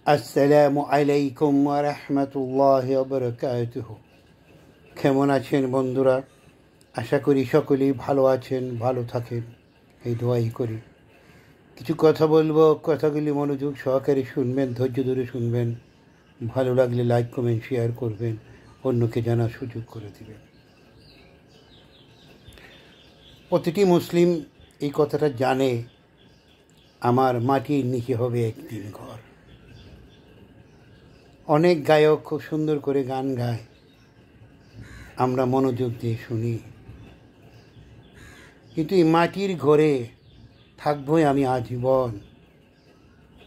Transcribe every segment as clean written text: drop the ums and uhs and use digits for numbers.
আসসালামু আলাইকুম ওয়া রাহমাতুল্লাহি ওয়া বারাকাতুহু। কেমন আছেন বন্ধুরা? আশা করি সকলেই ভালো আছেন, ভালো থাকেন, এই দোয়াই করি। কিছু কথা বলবো, কথাগুলি মনোযোগ সহকারে শুনবেন, ধৈর্য ধরে শুনবেন। ভালো লাগলে লাইক কমেন্ট শেয়ার করবেন, অন্যকে জানার সুযোগ করে দেবেন। প্রতিটি মুসলিম এই কথাটা জানে, আমার মাটির নিচে হবে একদিন ঘর। অনেক গায়ক খুব সুন্দর করে গান গায়, আমরা মনোযোগ দিয়ে শুনি, কিন্তু এই মাটির ঘরে থাকবই আমি আজীবন।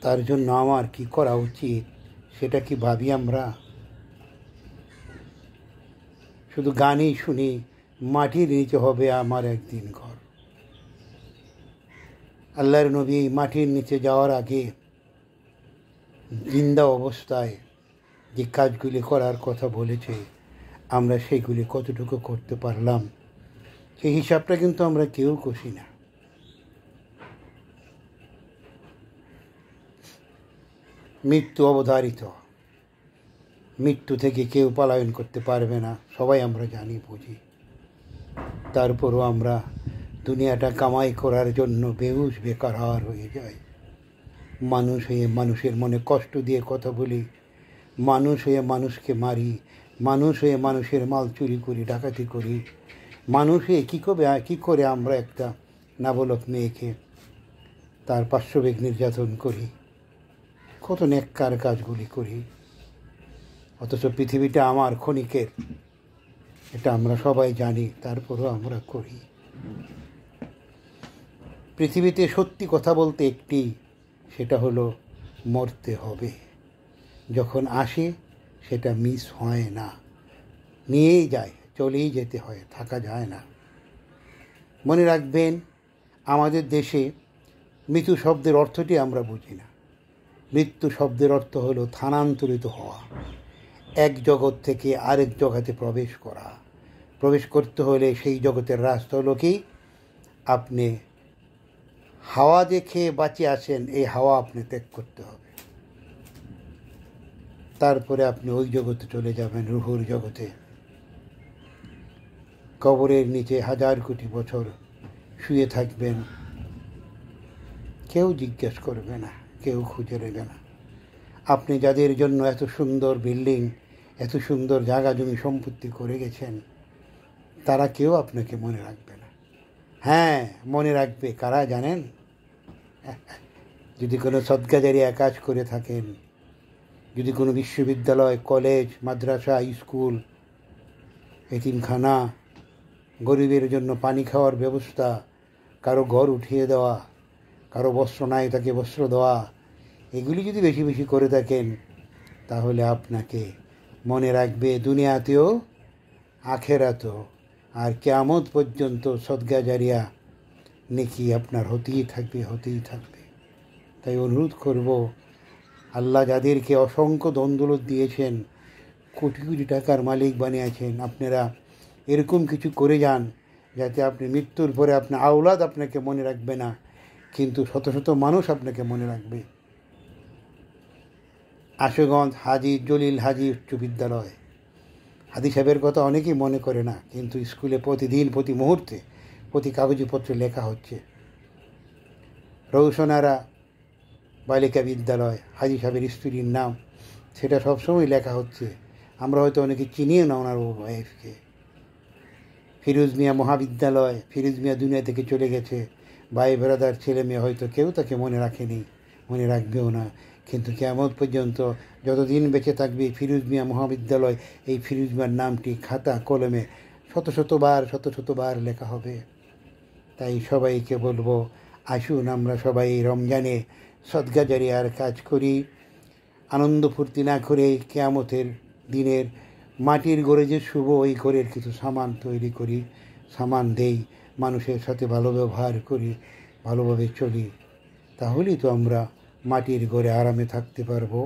তার জন্য আমার কি করা উচিত সেটা কি ভাবি আমরা? শুধু গানই শুনি, মাটির নিচে হবে আমার একদিন ঘর। আল্লাহর নবী মাটির নিচে যাওয়ার আগে জিন্দা অবস্থায় যে কাজগুলি করার কথা বলেছে, আমরা সেগুলি কতটুকু করতে পারলাম সেই হিসাবটা কিন্তু আমরা কেউ কষি না। মৃত্যু অবধারিত, মৃত্যু থেকে কেউ পলায়ন করতে পারবে না, সবাই আমরা জানি বুঝি। তারপরও আমরা দুনিয়াটা কামাই করার জন্য বেহুশ বেকার হয়ে যায়। মানুষ হয়ে মানুষের মনে কষ্ট দিয়ে কথা বলি, মানুষ হয়ে মানুষকে মারি, মানুষ হয়ে মানুষের মাল চুরি করি, ডাকাতি করি। মানুষ হয়ে কী করে আমরা একটা নাবালক মেয়েকে তার পার্শ্ববেগ নির্যাতন করি, কত নেককার কাজগুলি করি। অথচ পৃথিবীটা আমার ক্ষণিকের, এটা আমরা সবাই জানি, তারপরও আমরা করি। পৃথিবীতে সত্যি কথা বলতে একটি, সেটা হলো মরতে হবে। যখন আসে সেটা মিস হয় না, নিয়েই যায়, চলেই যেতে হয়, থাকা যায় না। মনে রাখবেন, আমাদের দেশে মৃত্যু শব্দের অর্থটি আমরা বুঝি না। মৃত্যু শব্দের অর্থ হলো স্থানান্তরিত হওয়া, এক জগৎ থেকে আরেক জগতে প্রবেশ করা। প্রবেশ করতে হলে সেই জগতের রাস্তা হলো কি, আপনি হাওয়া দেখে বাঁচে আছেন, এই হাওয়া আপনি ত্যাগ করতে হবে। তারপরে আপনি ওই জগতে চলে যাবেন, রুহুর জগতে। কবরের নিচে 1000 কোটি বছর শুয়ে থাকবেন, কেউ জিজ্ঞেস করবে না, কেউ খুঁজে নেবে না। আপনি যাদের জন্য এত সুন্দর বিল্ডিং, এত সুন্দর জায়গা জমি সম্পত্তি করে গেছেন, তারা কেউ আপনাকে মনে রাখবে না। হ্যাঁ, মনে রাখবে কারা জানেন? যদি কোনো সদকাজারিয়া কাজ করে থাকেন, যদি কোনো বিশ্ববিদ্যালয়, কলেজ, মাদ্রাসা, স্কুল, এতিমখানা, গরিবের জন্য পানি খাওয়ার ব্যবস্থা, কারো ঘর উঠিয়ে দেওয়া, কারো বস্ত্র নাই তাকে বস্ত্র দেওয়া, এগুলি যদি বেশি বেশি করে থাকেন, তাহলে আপনাকে মনে রাখবে দুনিয়াতেও আখেরাতেও। আর কিয়ামত পর্যন্ত সদকা জারিয়া নেকি আপনার হতেই থাকবে। তাই অনুরোধ করব, আল্লাহ যাদেরকে অসংখ্য ধন-দৌলত দিয়েছেন, কোটি কোটি টাকার মালিক বানিয়েছেন, আপনারা এরকম কিছু করে যান যাতে আপনি মৃত্যুর পরে আপনার আওলাদ আপনাকে মনে রাখবে না, কিন্তু শত শত মানুষ আপনাকে মনে রাখবে। আশুগঞ্জ হাজী জলিল হাজী উচ্চ বিদ্যালয়, হাদি সাহেবের কথা অনেকেই মনে করে না, কিন্তু স্কুলে প্রতিদিন, প্রতি মুহূর্তে, প্রতি কাগজপত্রে লেখা হচ্ছে। রৌশনারা বালিকা বিদ্যালয়, হাজী সাহেবের স্ত্রীর নাম, সেটা সবসময় লেখা হচ্ছে। আমরা হয়তো অনেকে চিনিও না ওনার ওয়াইফকে। ফিরোজ মিয়া মহাবিদ্যালয়, ফিরোজ মিয়া দুনিয়া থেকে চলে গেছে, ভাই ব্রাদার ছেলে মেয়ে হয়তো কেউ তাকে মনে রাখেনি, মনে রাখবেও না। কিন্তু কিয়ামত পর্যন্ত যতদিন বেঁচে থাকবে ফিরোজ মিয়া মহাবিদ্যালয়, এই ফিরোজ মিয়ার নামটি খাতা কলমে শত শতবার লেখা হবে। তাই সবাইকে বলবো, আসুন আমরা সবাই রমজানে সদকা জারিয়ার কাজ করি, আনন্দ ফুর্তি না করে কিয়ামতের দিনের মাটির ঘরে যে শুভ, ওই ঘরের কিছু সামান তৈরি করি, সামান দেই, মানুষের সাথে ভালো ব্যবহার করি, ভালোভাবে চলি, তাহলেই তো আমরা মাটির ঘরে আরামে থাকতে পারবো।